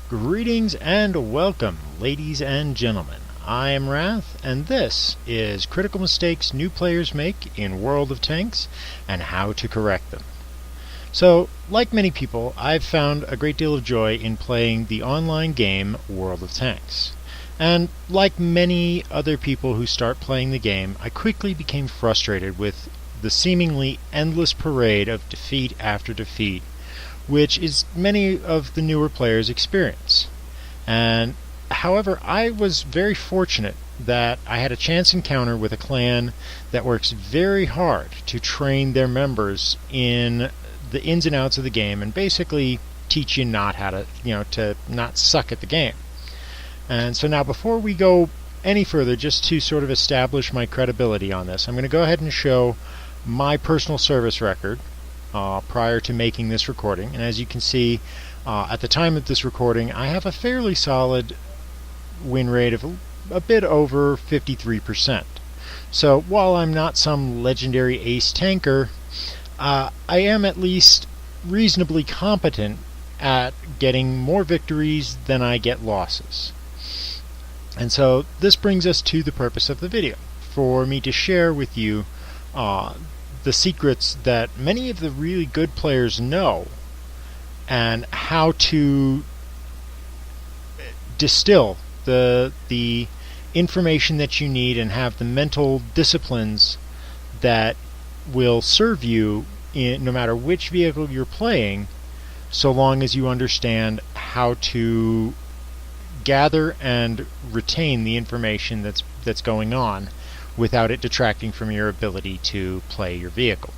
Greetings and welcome, ladies and gentlemen. I am Wrath, and this is Critical Mistakes New Players Make in World of Tanks and How to Correct Them. So, like many people, I've found a great deal of joy in playing the online game World of Tanks. And like many other people who start playing the game, I quickly became frustrated with the seemingly endless parade of defeat after defeat, which is many of the newer players experience. And however, I was very fortunate that I had a chance encounter with a clan that works very hard to train their members in the ins and outs of the game and basically teach you not how to not suck at the game. And so now, before we go any further, just to sort of establish my credibility on this, I'm going to go ahead and show my personal service record prior to making this recording. And as you can see, at the time of this recording, I have a fairly solid win rate of a bit over 53%. So while I'm not some legendary ace tanker, I am at least reasonably competent at getting more victories than I get losses. And so this brings us to the purpose of the video, for me to share with you the secrets that many of the really good players know, and how to distill the information that you need and have the mental disciplines that will serve you no matter which vehicle you're playing, so long as you understand how to gather and retain the information that's going on without it detracting from your ability to play your vehicle.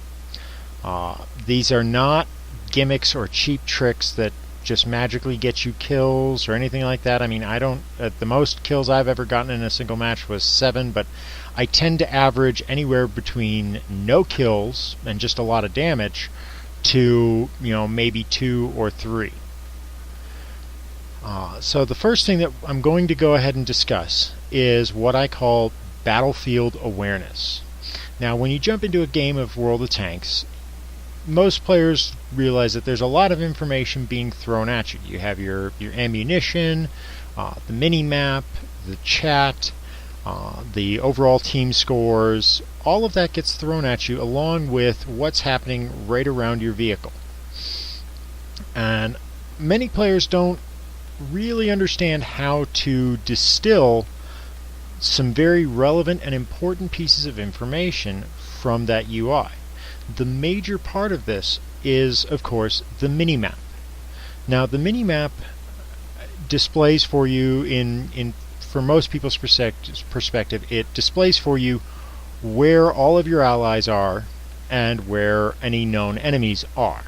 These are not gimmicks or cheap tricks that just magically get you kills or anything like that. I mean, the most kills I've ever gotten in a single match was 7, but I tend to average anywhere between no kills and just a lot of damage to, maybe 2 or 3. So the first thing that I'm going to go ahead and discuss is what I call battlefield awareness. Now, when you jump into a game of World of Tanks, most players realize that there's a lot of information being thrown at you. You have your ammunition, the mini-map, the chat, the overall team scores. All of that gets thrown at you along with what's happening right around your vehicle. And many players don't really understand how to distill some very relevant and important pieces of information from that UI. The major part of this is, of course, the minimap. Now, the minimap displays for you for most people's perspective, it displays for you where all of your allies are and where any known enemies are.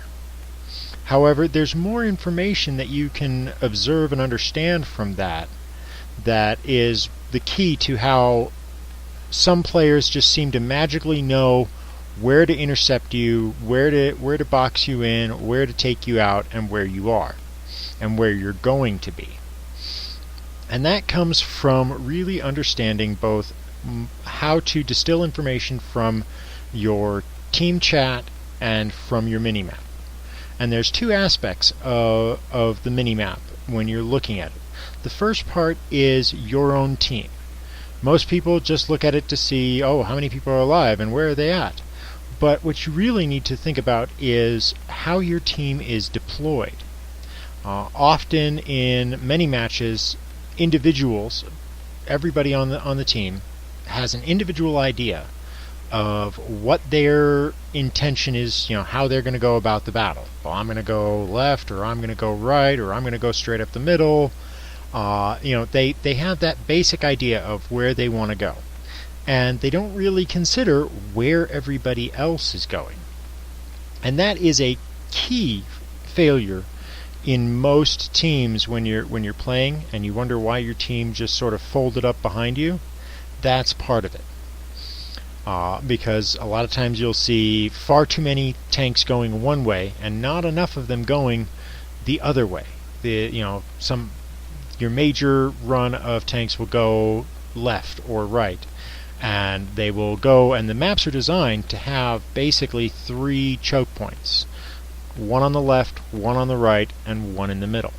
However, there's more information that you can observe and understand from that is the key to how some players just seem to magically know where to intercept you, where to box you in, where to take you out, and where you are, and where you're going to be. And that comes from really understanding both how to distill information from your team chat and from your minimap. And there's two aspects of the minimap when you're looking at it. The first part is your own team. Most people just look at it to see, how many people are alive and where are they at? But what you really need to think about is how your team is deployed. Often in many matches, individuals, everybody on the team, has an individual idea of what their intention is, how they're going to go about the battle. Well, I'm going to go left, or I'm going to go right, or I'm going to go straight up the middle. They have that basic idea of where they want to go, and they don't really consider where everybody else is going. And that is a key failure in most teams when you're playing and you wonder why your team just sort of folded up behind you. That's part of it. Because a lot of times you'll see far too many tanks going one way and not enough of them going the other way. Your major run of tanks will go left or right, and they will go, and the maps are designed to have basically 3 choke points: one on the left, one on the right, and one in the middle.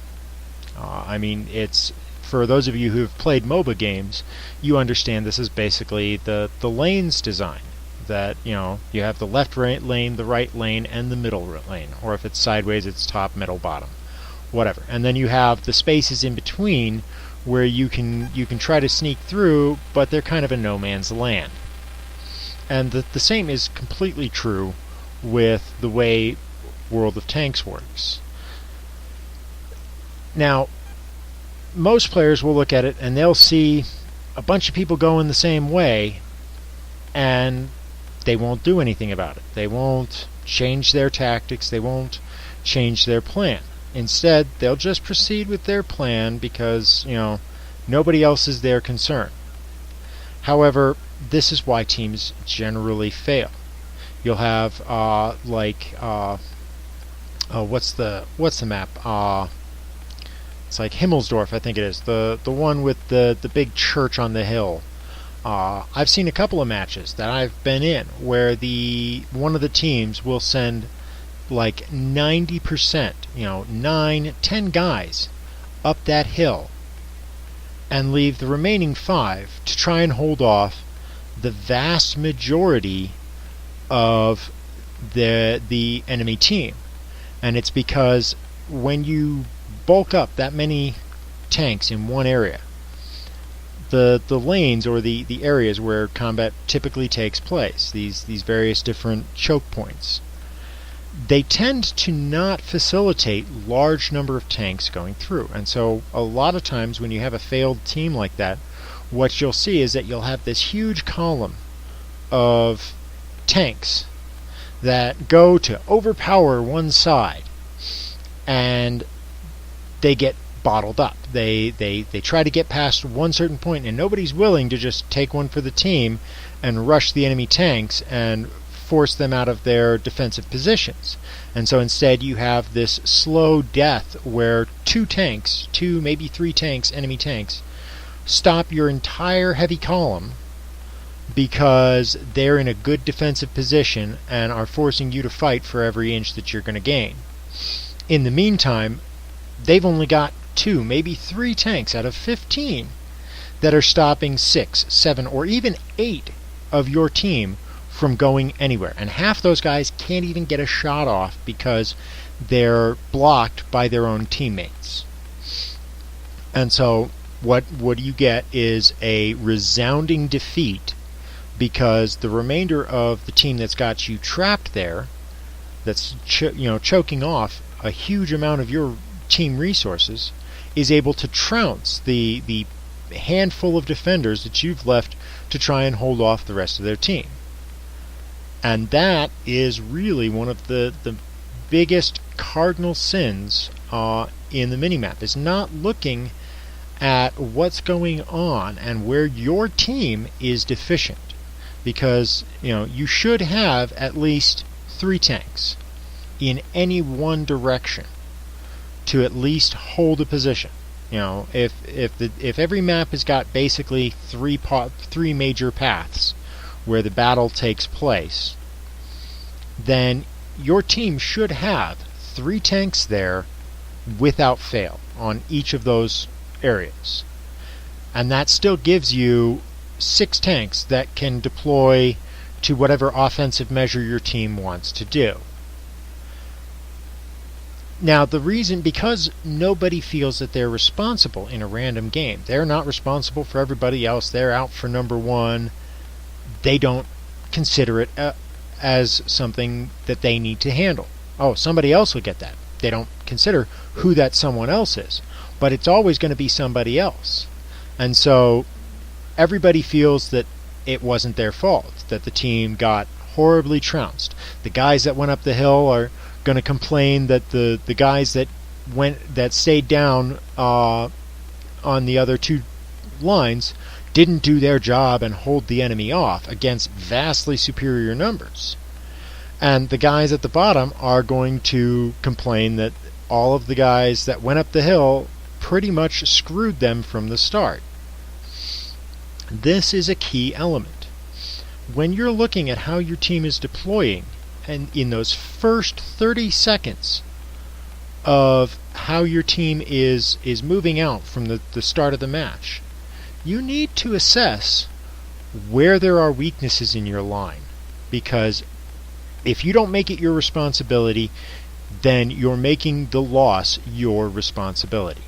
I mean, it's for those of you who have played MOBA games, you understand this is basically the lanes design. That, you know, you have the left lane, the right lane, and the middle lane. Or if it's sideways, it's top, middle, bottom, whatever. And then you have the spaces in between where you can try to sneak through, but they're kind of a no man's land. And the same is completely true with the way World of Tanks works. Now, most players will look at it and they'll see a bunch of people going the same way, and they won't do anything about it. They won't change their tactics. They won't change their plan. Instead, they'll just proceed with their plan because, you know, nobody else is their concern. However, this is why teams generally fail. You'll have what's the map? It's like Himmelsdorf, I think it is. The one with the big church on the hill. I've seen a couple of matches that I've been in where one of the teams will send like 90%, 9-10 guys up that hill and leave the remaining 5 to try and hold off the vast majority of the enemy team. And it's because when you bulk up that many tanks in one area, the lanes or the areas where combat typically takes place, these various different choke points, they tend to not facilitate large number of tanks going through. And so a lot of times when you have a failed team like that, what you'll see is that you'll have this huge column of tanks that go to overpower one side, and they get bottled up. They try to get past one certain point, and nobody's willing to just take one for the team and rush the enemy tanks and force them out of their defensive positions. And so instead you have this slow death where 2 tanks, 2 maybe 3 tanks, enemy tanks, stop your entire heavy column because they're in a good defensive position and are forcing you to fight for every inch that you're going to gain. In the meantime, they've only got 2, maybe 3 tanks out of 15 that are stopping 6, 7, or even 8 of your team from going anywhere. And half those guys can't even get a shot off because they're blocked by their own teammates. And so what you get is a resounding defeat because the remainder of the team that's got you trapped there, that's choking off a huge amount of your team resources, is able to trounce the handful of defenders that you've left to try and hold off the rest of their team. And that is really one of the biggest cardinal sins in the minimap, is not looking at what's going on and where your team is deficient. Because you should have at least 3 tanks in any one direction to at least hold a position. If every map has got basically 3 major paths where the battle takes place, then your team should have 3 tanks there without fail on each of those areas. And that still gives you 6 tanks that can deploy to whatever offensive measure your team wants to do. Now, the reason, because nobody feels that they're responsible in a random game. They're not responsible for everybody else. They're out for number 1. They don't consider it as something that they need to handle. Oh, somebody else will get that. They don't consider who that someone else is. But it's always going to be somebody else. And so everybody feels that it wasn't their fault, that the team got horribly trounced. The guys that went up the hill are going to complain that the guys that stayed down on the other 2 lines didn't do their job and hold the enemy off against vastly superior numbers. And the guys at the bottom are going to complain that all of the guys that went up the hill pretty much screwed them from the start. This is a key element. When you're looking at how your team is deploying, and in those first 30 seconds of how your team is moving out from the start of the match, you need to assess where there are weaknesses in your line. Because if you don't make it your responsibility, then you're making the loss your responsibility.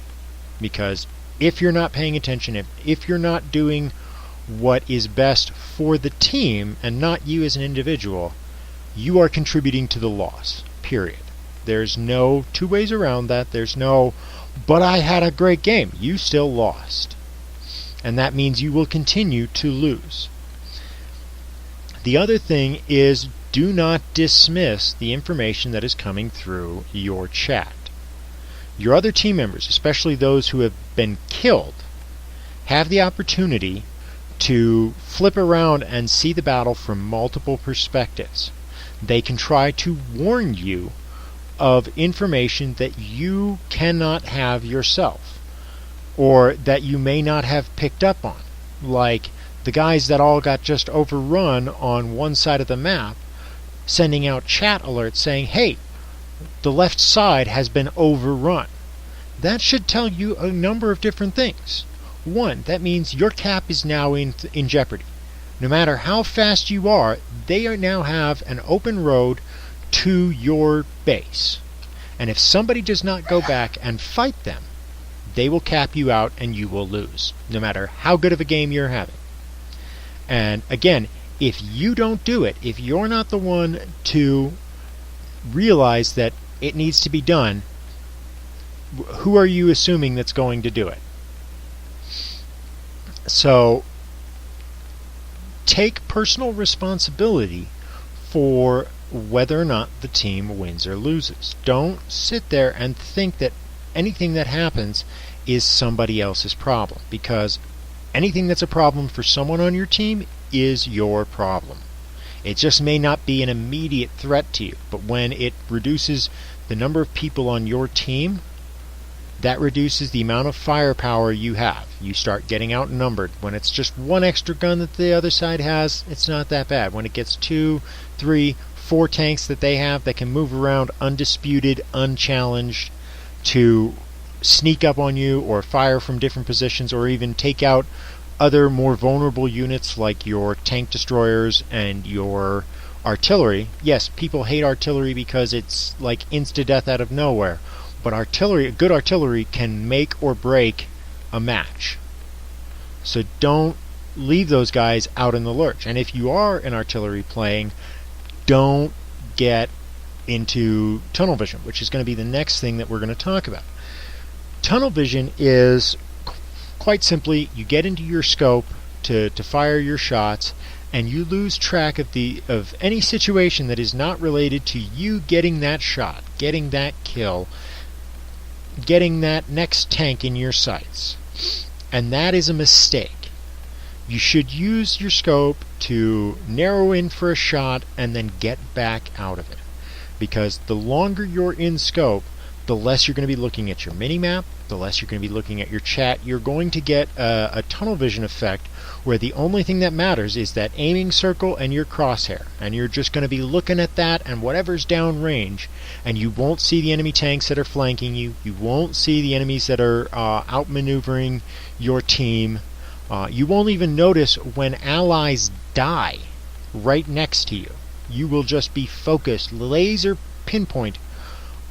Because if you're not paying attention, if you're not doing what is best for the team and not you as an individual, you are contributing to the loss, period. There's no two ways around that. There's no, but I had a great game. You still lost. And that means you will continue to lose. The other thing is, do not dismiss the information that is coming through your chat. Your other team members, especially those who have been killed, have the opportunity to flip around and see the battle from multiple perspectives. They can try to warn you of information that you cannot have yourself, or that you may not have picked up on. Like the guys that all got just overrun on one side of the map, sending out chat alerts saying, hey, the left side has been overrun. That should tell you a number of different things. One, that means your cap is now in jeopardy. No matter how fast you are, they now have an open road to your base. And if somebody does not go back and fight them, they will cap you out and you will lose, no matter how good of a game you're having. And again, if you don't do it, if you're not the one to realize that it needs to be done, who are you assuming that's going to do it? So, take personal responsibility for whether or not the team wins or loses. Don't sit there and think that anything that happens is somebody else's problem, because anything that's a problem for someone on your team is your problem. It just may not be an immediate threat to you, but when it reduces the number of people on your team, that reduces the amount of firepower you have. You start getting outnumbered. When it's just one extra gun that the other side has, it's not that bad. When it gets 2, 3, 4 tanks that they have that can move around undisputed, unchallenged, to sneak up on you or fire from different positions, or even take out other more vulnerable units like your tank destroyers and your artillery. Yes, people hate artillery because it's like insta-death out of nowhere. But artillery, good artillery, can make or break a match. So don't leave those guys out in the lurch. And if you are an artillery playing, don't get into tunnel vision, which is going to be the next thing that we're going to talk about. Tunnel vision is quite simply, you get into your scope to fire your shots, and you lose track of any situation that is not related to you getting that shot, getting that kill, getting that next tank in your sights. And that is a mistake. You should use your scope to narrow in for a shot and then get back out of it. Because the longer you're in scope, the less you're going to be looking at your mini-map, the less you're going to be looking at your chat. You're going to get a tunnel vision effect where the only thing that matters is that aiming circle and your crosshair. And you're just going to be looking at that and whatever's downrange. And you won't see the enemy tanks that are flanking you. You won't see the enemies that are outmaneuvering your team. You won't even notice when allies die right next to you. You will just be focused, laser pinpoint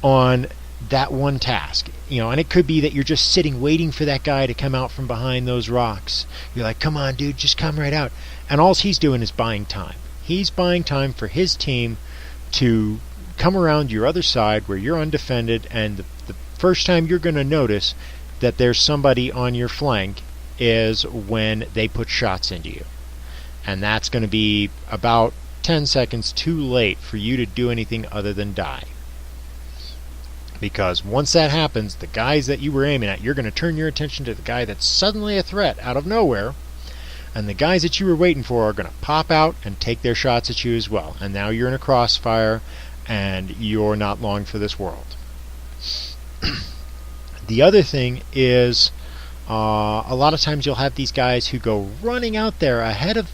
on that one task. And it could be that you're just sitting waiting for that guy to come out from behind those rocks. You're like, come on dude, just come right out. And all he's doing is buying time. He's buying time for his team to come around your other side where you're undefended, and the first time you're going to notice that there's somebody on your flank is when they put shots into you. And that's going to be about 10 seconds too late for you to do anything other than die. Because once that happens, the guys that you were aiming at, you're going to turn your attention to the guy that's suddenly a threat out of nowhere, and the guys that you were waiting for are going to pop out and take their shots at you as well. And now you're in a crossfire, and you're not long for this world. The other thing is, a lot of times you'll have these guys who go running out there ahead of,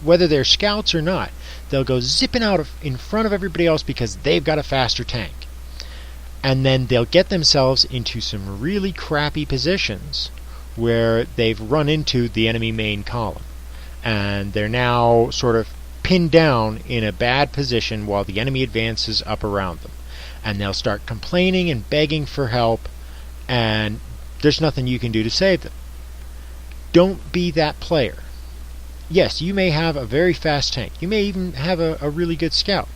whether they're scouts or not. They'll go zipping out in front of everybody else because they've got a faster tank. and then they'll get themselves into some really crappy positions where they've run into the enemy main column, and they're now sort of pinned down in a bad position while the enemy advances up around them. And they'll start complaining and begging for help, and there's nothing you can do to save them. Don't be that player. Yes, you may have a very fast tank. You may even have a really good scout.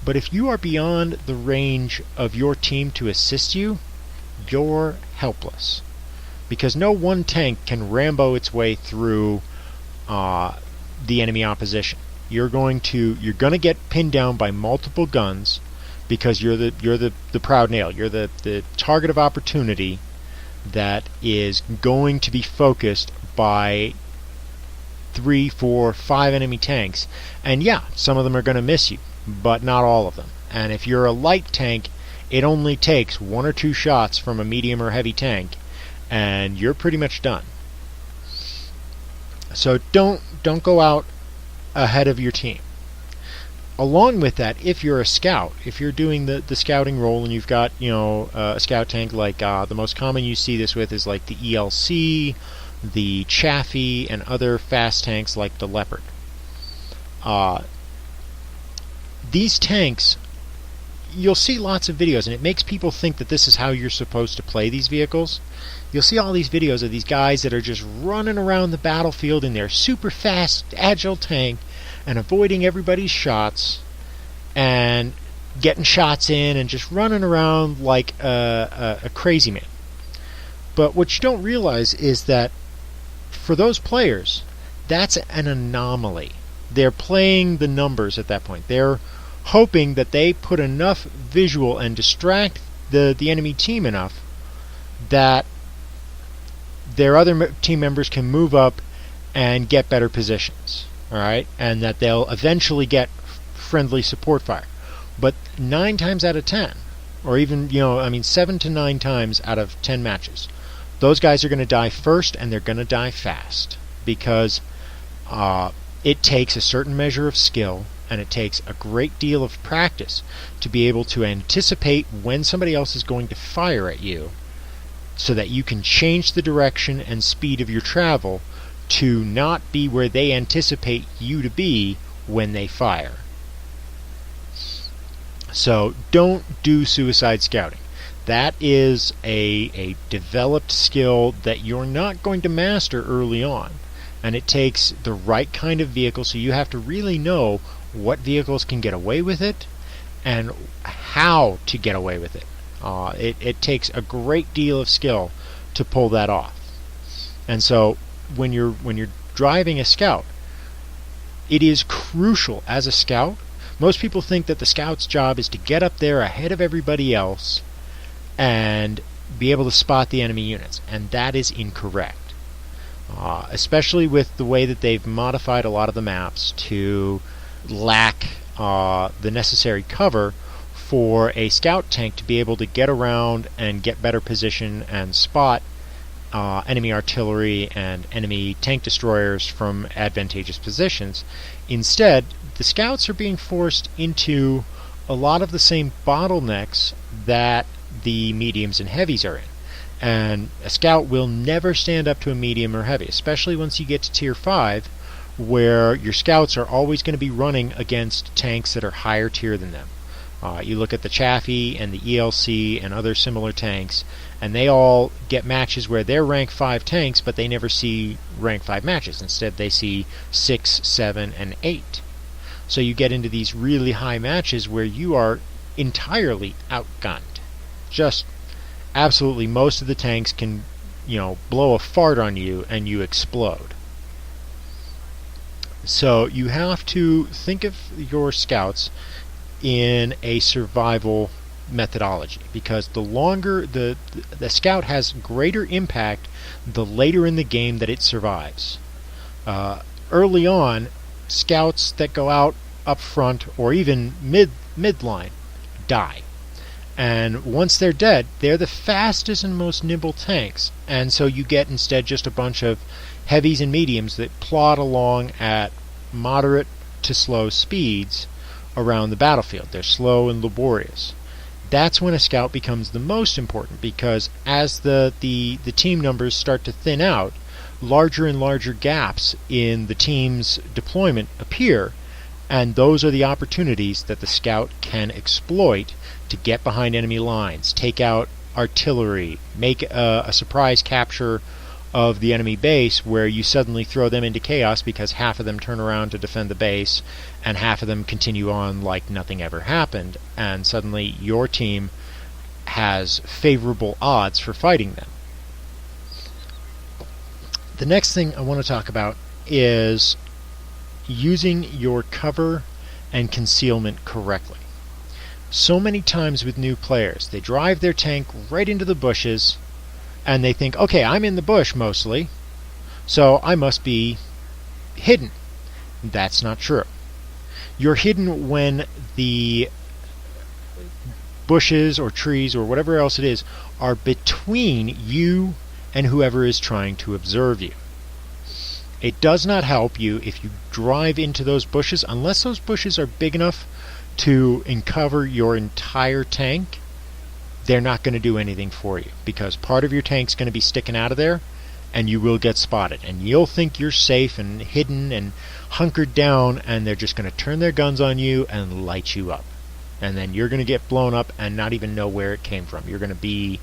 But if you are beyond the range of your team to assist you, you're helpless. Because no one tank can Rambo its way through the enemy opposition. You're going to get pinned down by multiple guns because you're the proud nail. You're the target of opportunity that is going to be focused by 3, 4, 5 enemy tanks. And yeah, some of them are going to miss you, but not all of them. And if you're a light tank, it only takes 1 or 2 shots from a medium or heavy tank, and you're pretty much done. So don't go out ahead of your team. Along with that, if you're a scout, if you're doing the scouting role and you've got a scout tank like the most common you see this with is like the ELC, the Chaffee, and other fast tanks like the Leopard. These tanks, you'll see lots of videos, and it makes people think that this is how you're supposed to play these vehicles. You'll see all these videos of these guys that are just running around the battlefield in their super fast, agile tank and avoiding everybody's shots and getting shots in and just running around like a crazy man. But what you don't realize is that for those players, that's an anomaly. They're playing the numbers at that point. They're hoping that they put enough visual and distract the enemy team enough that their other team members can move up and get better positions, all right, and that they'll eventually get friendly support fire. But 9 times out of 10, or even 7 to 9 times out of 10 matches, those guys are going to die first, and they're going to die fast because it takes a certain measure of skill and it takes a great deal of practice to be able to anticipate when somebody else is going to fire at you, so that you can change the direction and speed of your travel to not be where they anticipate you to be when they fire. So don't do suicide scouting. That is a developed skill that you're not going to master early on. And it takes the right kind of vehicle, so you have to really know what vehicles can get away with it and how to get away with it. It takes a great deal of skill to pull that off. And so when you're driving a scout, it is crucial as a scout. Most people think that the scout's job is to get up there ahead of everybody else and be able to spot the enemy units, and that is incorrect. Especially with the way that they've modified a lot of the maps to lack the necessary cover for a scout tank to be able to get around and get better position and spot enemy artillery and enemy tank destroyers from advantageous positions. Instead, the scouts are being forced into a lot of the same bottlenecks that the mediums and heavies are in. And a scout will never stand up to a medium or heavy, especially once you get to tier 5, where your scouts are always going to be running against tanks that are higher tier than them. You look at the Chaffee and the ELC and other similar tanks, and they all get matches where they're rank 5 tanks, but they never see rank 5 matches. Instead, they see 6, 7, and 8. So you get into these really high matches where you are entirely outgunned. Just absolutely most of the tanks can, blow a fart on you and you explode. So you have to think of your scouts in a survival methodology, because the longer the scout has greater impact the later in the game that it survives. Early on, scouts that go out up front or even midline die, and once they're dead, they're the fastest and most nimble tanks, and so you get instead just a bunch of heavies and mediums that plod along at moderate to slow speeds around the battlefield. They're slow and laborious. That's when a scout becomes the most important, because as the team numbers start to thin out, larger and larger gaps in the team's deployment appear, and those are the opportunities that the scout can exploit to get behind enemy lines, take out artillery, make a surprise capture of the enemy base where you suddenly throw them into chaos because half of them turn around to defend the base and half of them continue on like nothing ever happened, and suddenly your team has favorable odds for fighting them. The next thing I want to talk about is using your cover and concealment correctly. So many times with new players, they drive their tank right into the bushes and they think, okay, I'm in the bush mostly, so I must be hidden. That's not true. You're hidden when the bushes or trees or whatever else it is are between you and whoever is trying to observe you. It does not help you if you drive into those bushes unless those bushes are big enough to uncover your entire tank. They're not going to do anything for you, because part of your tank's going to be sticking out of there and you will get spotted, and you'll think you're safe and hidden and hunkered down, and they're just going to turn their guns on you and light you up, and then you're going to get blown up and not even know where it came from. You're going to be,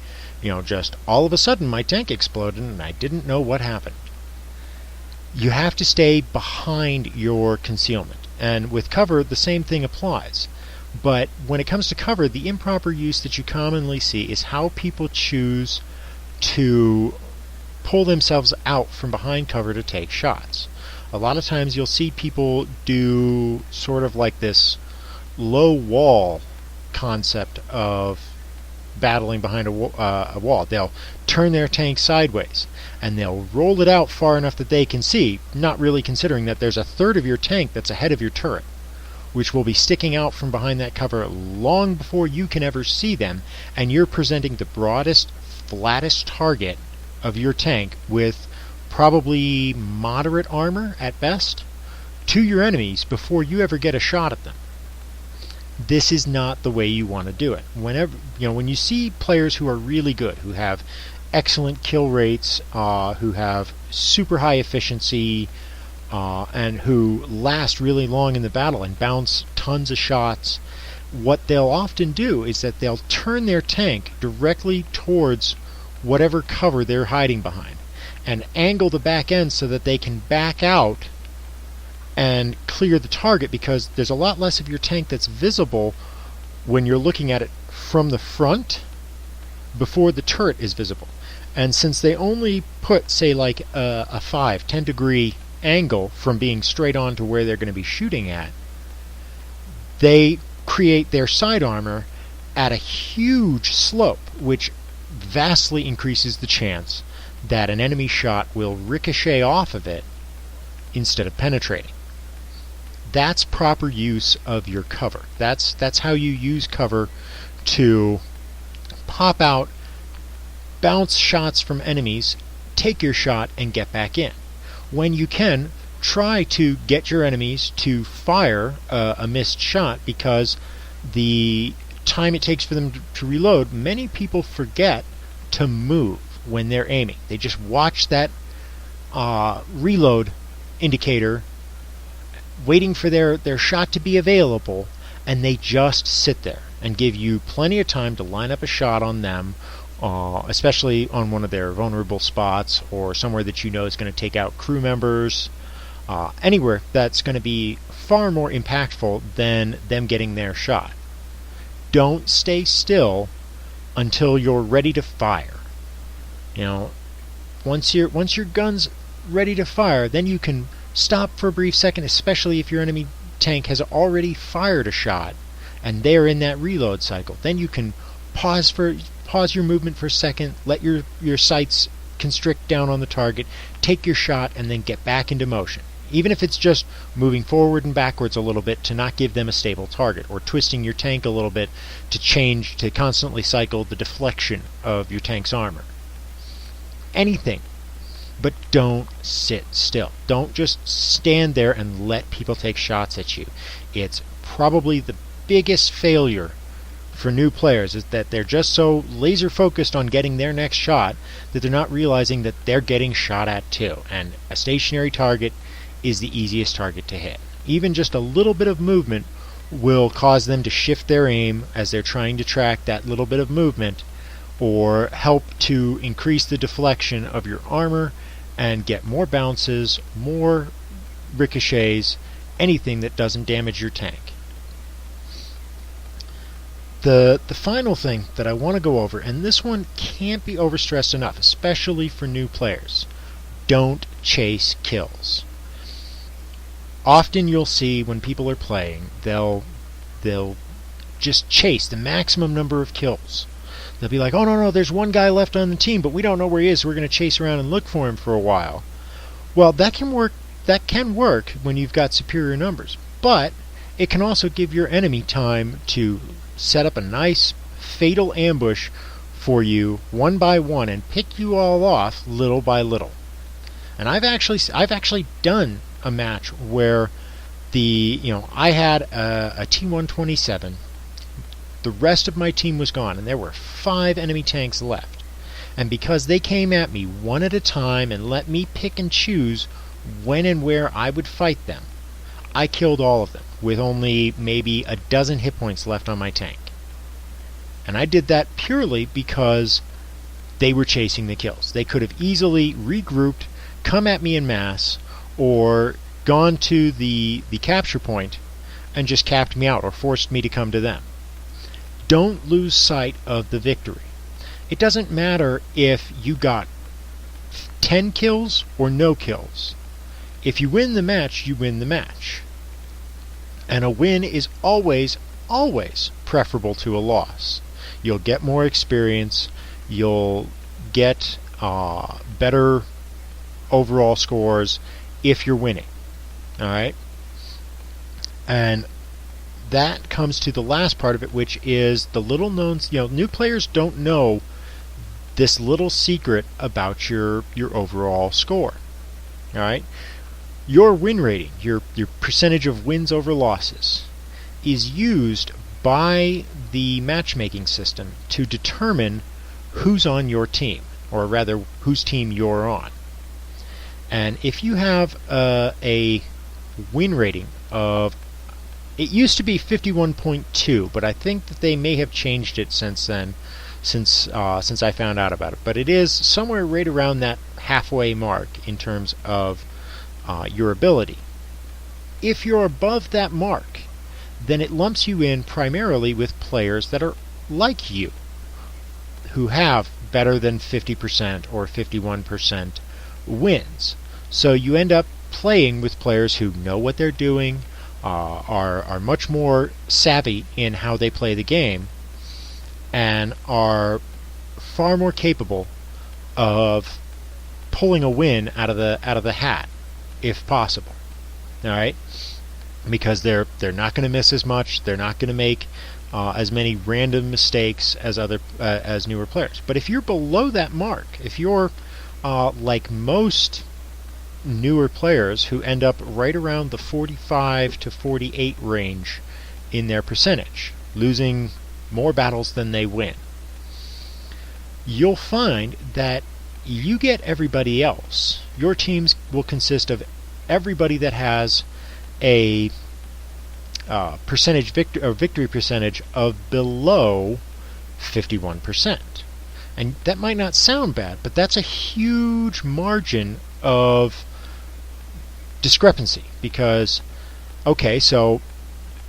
just all of a sudden my tank exploded and I didn't know what happened. You have to stay behind your concealment, and with cover the same thing applies. But when it comes to cover, the improper use that you commonly see is how people choose to pull themselves out from behind cover to take shots. A lot of times you'll see people do sort of like this low wall concept of battling behind a wall. They'll turn their tank sideways and they'll roll it out far enough that they can see, not really considering that there's a third of your tank that's ahead of your turret, which will be sticking out from behind that cover long before you can ever see them, and you're presenting the broadest, flattest target of your tank with probably moderate armor at best to your enemies before you ever get a shot at them. This is not the way you want to do it. When you see players who are really good, who have excellent kill rates, who have super high efficiency, and who last really long in the battle and bounce tons of shots, what they'll often do is that they'll turn their tank directly towards whatever cover they're hiding behind and angle the back end so that they can back out and clear the target, because there's a lot less of your tank that's visible when you're looking at it from the front before the turret is visible. And since they only put, say, like a 10 degree angle from being straight on to where they're going to be shooting at, they create their side armor at a huge slope, which vastly increases the chance that an enemy shot will ricochet off of it instead of penetrating. That's proper use of your cover. That's how you use cover to pop out, bounce shots from enemies, take your shot, and get back in. When you can, try to get your enemies to fire a missed shot, because the time it takes for them to reload, many people forget to move when they're aiming. They just watch that reload indicator waiting for their shot to be available, and they just sit there and give you plenty of time to line up a shot on them, especially on one of their vulnerable spots or somewhere that you know is going to take out crew members, anywhere that's going to be far more impactful than them getting their shot. Don't stay still until you're ready to fire. Once your gun's ready to fire, then you can stop for a brief second, especially if your enemy tank has already fired a shot and they're in that reload cycle. Then you can pause your movement for a second, let your sights constrict down on the target, take your shot, and then get back into motion. Even if it's just moving forward and backwards a little bit to not give them a stable target, or twisting your tank a little bit to constantly cycle the deflection of your tank's armor. Anything. But don't sit still. Don't just stand there and let people take shots at you. It's probably the biggest failure for new players is that they're just so laser focused on getting their next shot that they're not realizing that they're getting shot at too. And a stationary target is the easiest target to hit. Even just a little bit of movement will cause them to shift their aim as they're trying to track that little bit of movement, or help to increase the deflection of your armor and get more bounces, more ricochets, anything that doesn't damage your tank. The final thing that I want to go over, and this one can't be overstressed enough, especially for new players: don't chase kills. Often you'll see when people are playing, they'll just chase the maximum number of kills. They'll be like, oh no, there's one guy left on the team, but we don't know where he is, so we're going to chase around and look for him for a while. Well, that can work when you've got superior numbers, but it can also give your enemy time to set up a nice fatal ambush for you one by one and pick you all off little by little. And I've actually done a match where I had a T-127. The rest of my team was gone, and there were 5 enemy tanks left. And because they came at me one at a time and let me pick and choose when and where I would fight them, I killed all of them with only maybe a dozen hit points left on my tank. And I did that purely because they were chasing the kills. They could have easily regrouped, come at me en masse, or gone to the capture point and just capped me out or forced me to come to them. Don't lose sight of the victory. It doesn't matter if you got 10 kills or no kills. If you win the match, you win the match. And a win is always preferable to a loss. You'll get more experience, you'll get better overall scores if you're winning. Alright? And that comes to the last part of it, which is the little known, new players don't know this little secret about your overall score. Alright? Your win rating, your percentage of wins over losses, is used by the matchmaking system to determine who's on your team, or rather, whose team you're on. And if you have a win rating of, it used to be 51.2, but I think that they may have changed it since then, since I found out about it. But it is somewhere right around that halfway mark in terms of your ability. If you're above that mark, then it lumps you in primarily with players that are like you, who have better than 50% or 51% wins. So you end up playing with players who know what they're doing, are much more savvy in how they play the game, and are far more capable of pulling a win out of the hat, if possible. All right, because they're not going to miss as much. They're not going to make as many random mistakes as as newer players. But if you're below that mark, if you're like most newer players who end up right around the 45 to 48 range in their percentage, losing more battles than they win, you'll find that you get everybody else. Your teams will consist of everybody that has a victory percentage of below 51%. And that might not sound bad, but that's a huge margin of discrepancy, because, okay, so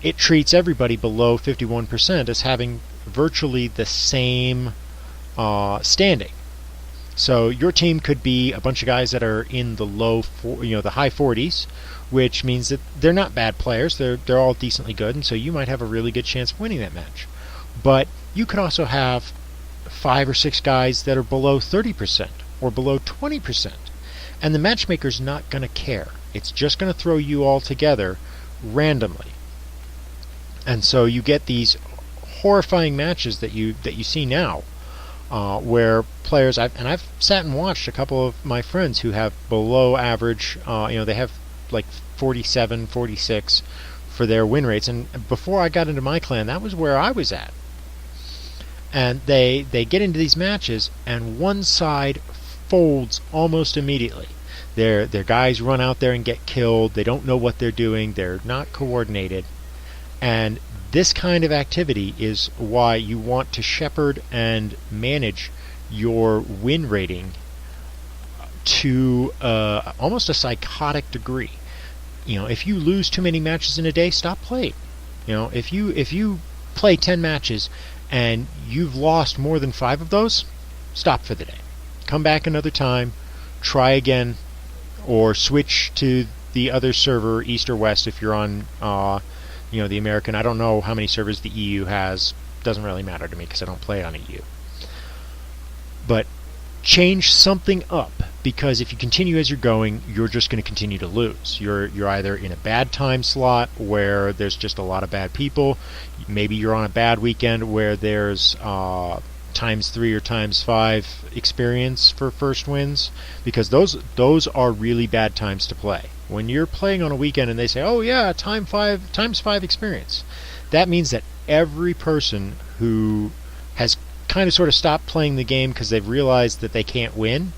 it treats everybody below 51% as having virtually the same standing. So your team could be a bunch of guys that are in the the high 40s, which means that they're not bad players. They're all decently good, and so you might have a really good chance of winning that match. But you could also have 5 or 6 guys that are below 30% or below 20%, and the matchmaker's not going to care. It's just going to throw you all together randomly. And so you get these horrifying matches that you see now, where players, I've sat and watched a couple of my friends who have below average, they have like 47, 46 for their win rates, and before I got into my clan, that was where I was at. And they get into these matches, and one side folds almost immediately. Their guys run out there and get killed. They don't know what they're doing. They're not coordinated. And this kind of activity is why you want to shepherd and manage your win rating to almost a psychotic degree. If you lose too many matches in a day, stop playing. If you play 10 matches and you've lost more than 5 of those, stop for the day. Come back another time, try again, or switch to the other server, East or West, if you're on the American. I don't know how many servers the EU has. Doesn't really matter to me because I don't play on EU. But change something up, because if you continue as you're going, you're just going to continue to lose. You're either in a bad time slot where there's just a lot of bad people. Maybe you're on a bad weekend where there's ×3 or ×5 experience for first wins, because those are really bad times to play. When you're playing on a weekend and they say, oh yeah, ×5 experience, that means that every person who has kind of sort of stopped playing the game because they've realized that they can't win,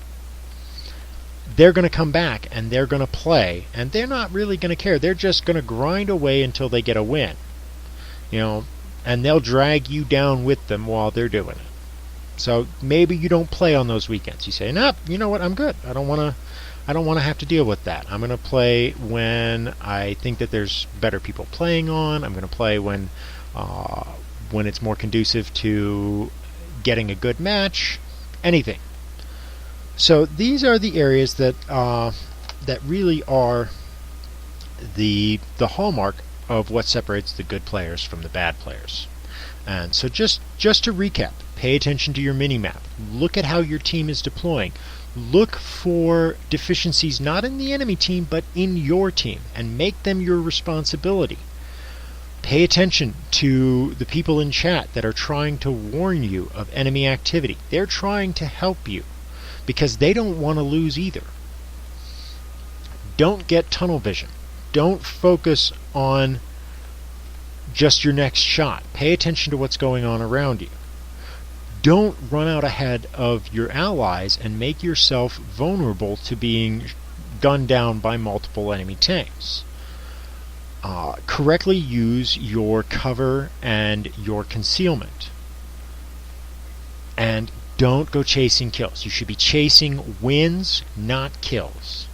they're going to come back and they're going to play, and they're not really going to care. They're just going to grind away until they get a win, and they'll drag you down with them while they're doing it. So maybe you don't play on those weekends. You say, nope, you know what, I'm good. I don't want to have to deal with that. I'm going to play when I think that there's better people playing on. I'm going to play when it's more conducive to getting a good match. Anything. So these are the areas that really are the hallmark of what separates the good players from the bad players. And so just to recap, pay attention to your mini-map. Look at how your team is deploying. Look for deficiencies not in the enemy team but in your team, and make them your responsibility. Pay attention to the people in chat that are trying to warn you of enemy activity. They're trying to help you because they don't want to lose either. Don't get tunnel vision. Don't focus on just your next shot. Pay attention to what's going on around you. Don't run out ahead of your allies and make yourself vulnerable to being gunned down by multiple enemy tanks. Correctly use your cover and your concealment. And don't go chasing kills. You should be chasing wins, not kills.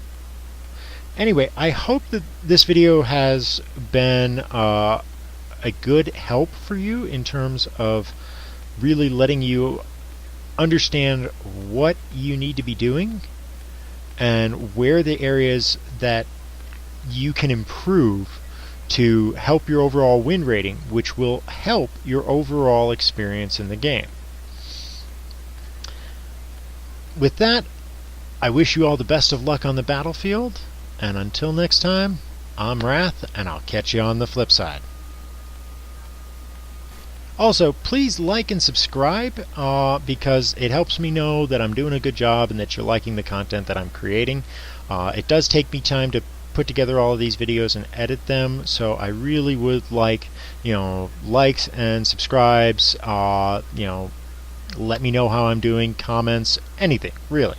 Anyway, I hope that this video has been a good help for you in terms of really letting you understand what you need to be doing and where the areas that you can improve to help your overall win rating, which will help your overall experience in the game. With that, I wish you all the best of luck on the battlefield, and until next time, I'm Wrath, and I'll catch you on the flip side. Also, please like and subscribe because it helps me know that I'm doing a good job and that you're liking the content that I'm creating. It does take me time to put together all of these videos and edit them, so I really would like, likes and subscribes, let me know how I'm doing, comments, anything, really.